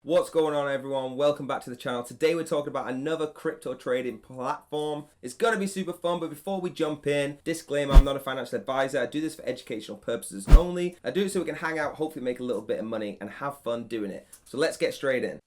What's going on, everyone? Welcome back to the channel. Today we're talking about another crypto trading platform. It's going to be super fun, but before we jump in, disclaimer, I'm not a financial advisor. I do this for educational purposes only. I do it so we can hang out, hopefully make a little bit of money and have fun doing it. So let's get straight in.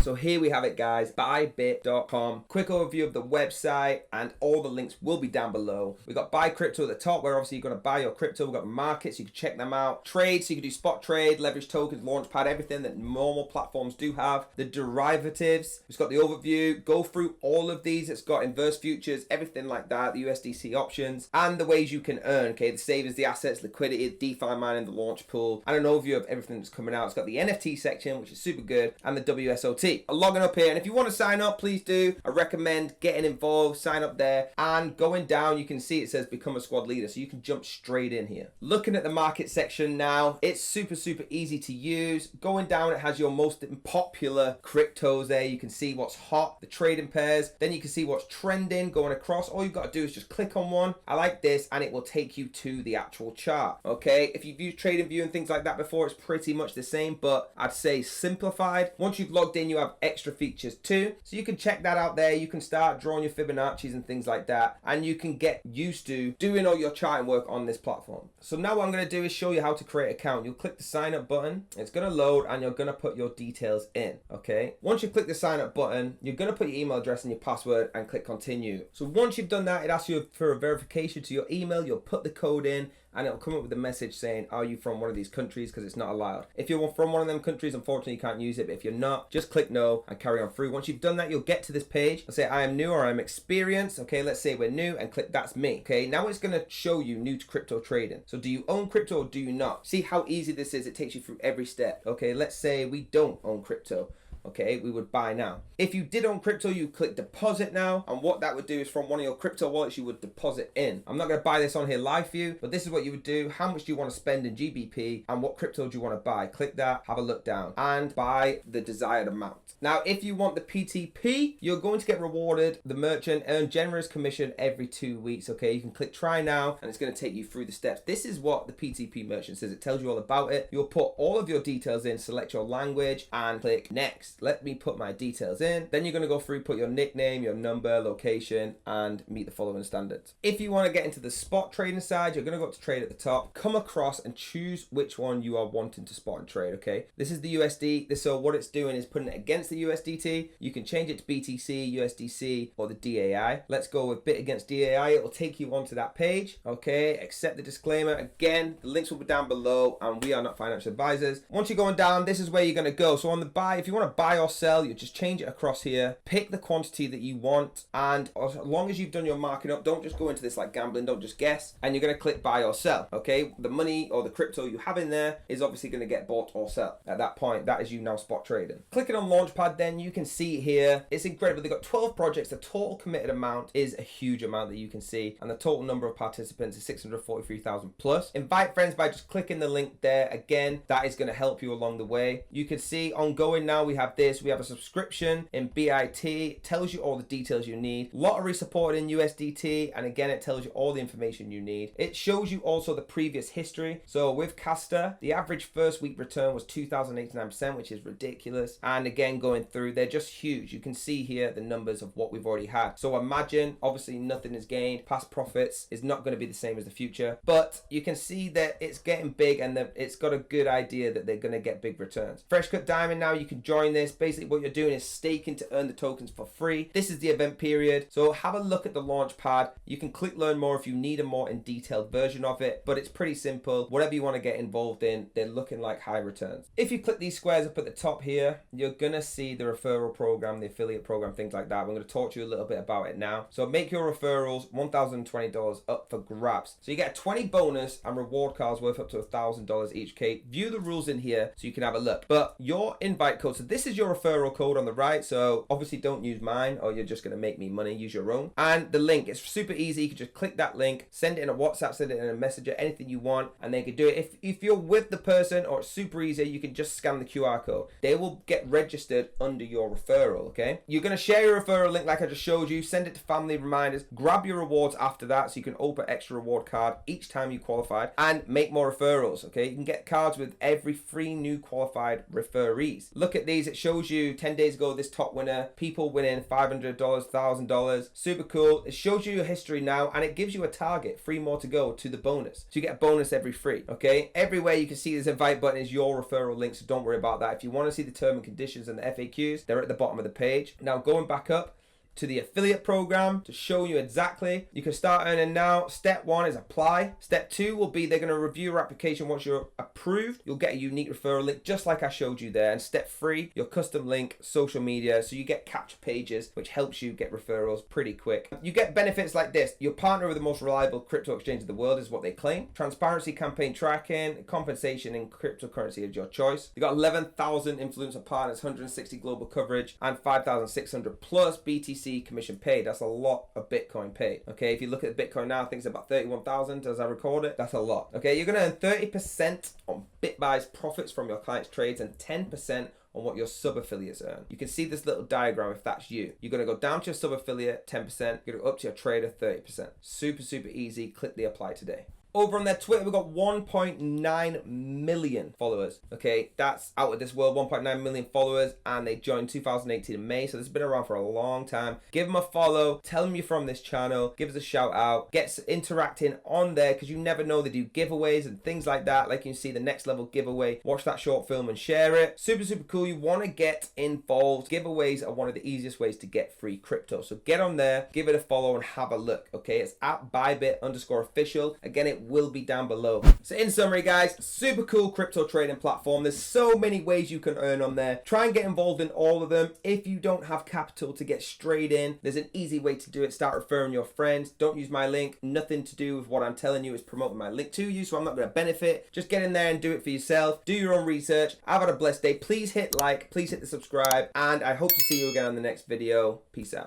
So here we have it, guys, bybit.com. Quick overview of the website, and all the links will be down below. We've got buy crypto at the top, where obviously you're going to buy your crypto. We've got markets, you can check them out. Trade, so you can do spot trade, leverage tokens, launchpad, everything that normal platforms do have. The derivatives, it's got the overview. Go through all of these. It's got inverse futures, everything like that, the USDC options, and the ways you can earn, okay? The savings, the assets, liquidity, DeFi mining, the launch pool, and an overview of everything that's coming out. It's got the NFT section, which is super good, and the WSOT. I'm logging up here, and if you want to sign up, please do. I recommend getting involved. Sign up there, and going down you can see it says become a squad leader, so you can jump straight in here. Looking at the market section now, it's super easy to use. Going down, it has your most popular cryptos there. You can see what's hot, the trading pairs, then you can see what's trending. Going across, all you've got to do is just click on one. I like this, and it will take you to the actual chart. Okay, if you've used TradingView and things like that before, it's pretty much the same, but I'd say simplified. Once you've logged in, you have extra features too, so you can check that out there. You can start drawing your Fibonacci's and things like that, and you can get used to doing all your charting work on this platform. So now what I'm going to do is show you how to create an account. You'll click the sign up button, it's going to load, and you're going to put your details in. Okay, once you click the sign up button, you're going to put your email address and your password and click continue. So once you've done that, it asks you for a verification to your email. You'll put the code in, and it'll come up with a message saying, are you from one of these countries? Because it's not allowed. If you're from one of them countries, unfortunately you can't use it, but if you're not, just click no and carry on through. Once you've done that, you'll get to this page. I'll say I am new or I'm experienced. Okay, let's say we're new, and click that's me. Okay, now it's going to show you new to crypto trading. So do you own crypto or do you not? See how easy this is. It takes you through every step. Okay, let's say we don't own crypto. Okay, we would buy now. If you did own crypto, you click deposit now, and what that would do is from one of your crypto wallets you would deposit in. I'm not going to buy this on here live for you, but this is what you would do. How much do you want to spend in GBP, and what crypto do you want to buy? Click that, have a look down, and buy the desired amount. Now if you want the PTP, you're going to get rewarded. The merchant earn generous commission every 2 weeks. Okay, you can click try now, and it's going to take you through the steps. This is what the PTP merchant says. It tells you all about it. You'll put all of your details in, select your language, and click next. Let me put my details in. Then you're going to go through, put your nickname, your number, location, and meet the following standards. If you want to get into the spot trading side, you're going to go to trade at the top, come across and choose which one you are wanting to spot and trade. Okay, this is the USD. So what it's doing is putting it against the USDT. You can change it to BTC, USDC, or the DAI. Let's go with bit against DAI. It will take you onto that page. Okay, accept the disclaimer. Again, the links will be down below, and we are not financial advisors. Once you're going down, this is where you're going to go. So on the buy, if you want to buy or sell, you just change it across here, pick the quantity that you want, and as long as you've done your marking up, don't just go into this like gambling, don't just guess, and you're going to click buy or sell. Okay, the money or the crypto you have in there is obviously going to get bought or sell. At that point, that is you now spot trading. Clicking on launchpad, then you can see here, it's incredible. They've got 12 projects. The total committed amount is a huge amount that you can see, and the total number of participants is 643,000 plus. Invite friends by just clicking the link there. Again, that is going to help you along the way. You can see ongoing now, we have this, we have a subscription in BIT. It tells you all the details you need. Lottery support in USDT, and again it tells you all the information you need. It shows you also the previous history. So with Castor, the average first week return was 2,089%, which is ridiculous. And again, going through, they're just huge. You can see here the numbers of what we've already had. So imagine, obviously nothing is gained. Past profits is not going to be the same as the future, but you can see that it's getting big, and that it's got a good idea that they're going to get big returns. Fresh Cut Diamond, now you can join this. Basically what you're doing is staking to earn the tokens for free. This is the event period, so have a look at the launch pad. You can click learn more if you need a more in detailed version of it, but it's pretty simple. Whatever you want to get involved in, they're looking like high returns. If you click these squares up at the top here, you're gonna see the referral program, the affiliate program, things like that. We're going to talk to you a little bit about it now. So make your referrals $1,020 up for grabs. So you get a 20 bonus and reward cards worth up to $1,000 each. Okay, view the rules in here so you can have a look. But your invite code, so this is your referral code on the right. So obviously don't use mine or you're just going to make me money. Use your own. And the link, it's super easy. You can just click that link, send it in a WhatsApp, send it in a messenger, anything you want, and they can do it. If you're with the person, or it's super easy, you can just scan the QR code. They will get registered under your referral, okay? You're going to share your referral link like I just showed you, send it to family reminders, grab your rewards after that so you can open extra reward card each time you qualified and make more referrals, okay? You can get cards with every 3 new qualified referees. Look at these. It shows you 10 days ago this top winner, people winning $500, $1,000. Super cool. It shows you your history now and it gives you a target, 3 more to go to the bonus. So you get a bonus every 3, okay? Everywhere you can see this invite button is your referral link, so don't worry about that. If you want to see the term and conditions and the FAQs, they're at the bottom of the page. Now going back up to the affiliate program to show you exactly. You can start earning now. Step 1 is apply. Step 2 will be they're going to review your application. Once you're approved, you'll get a unique referral link just like I showed you there. And step 3, your custom link, social media. So you get capture pages, which helps you get referrals pretty quick. You get benefits like this. Your partner with the most reliable crypto exchange in the world is what they claim. Transparency, campaign tracking, compensation in cryptocurrency is your choice. You got 11,000 influencer partners, 160 global coverage, and 5,600 plus BTC commission paid. That's a lot of Bitcoin paid. Okay, if you look at the Bitcoin now, I think it's about 31,000 as I record it. That's a lot. Okay, you're going to earn 30% on BitBuy's profits from your clients' trades and 10% on what your sub-affiliates earn. You can see this little diagram if that's you. You're going to go down to your sub-affiliate 10%, you're going to go up to your trader 30%. Super, super easy. Click the apply today. Over on their Twitter, we've got 1.9 million followers. Okay, that's out of this world, 1.9 million followers, and they joined 2018 in May, so this has been around for a long time. Give them a follow, tell them you're from this channel, give us a shout out, get interacting on there, because you never know, they do giveaways and things like that, like you can see the next level giveaway. Watch that short film and share it. Super, super cool. You want to get involved. Giveaways are one of the easiest ways to get free crypto, so get on there, give it a follow, and have a look. Okay, it's at Bybit_official. Again, it will be down below. So in summary, guys, super cool crypto trading platform. There's so many ways you can earn on there. Try and get involved in all of them. If you don't have capital to get straight in, there's an easy way to do it. Start referring your friends. Don't use my link. Nothing to do with what I'm telling you is promoting my link to you, so I'm not going to benefit. Just get in there and do it for yourself. Do your own research. I've had a blessed day. Please hit like, please hit the subscribe, and I hope to see you again on the next video. Peace out.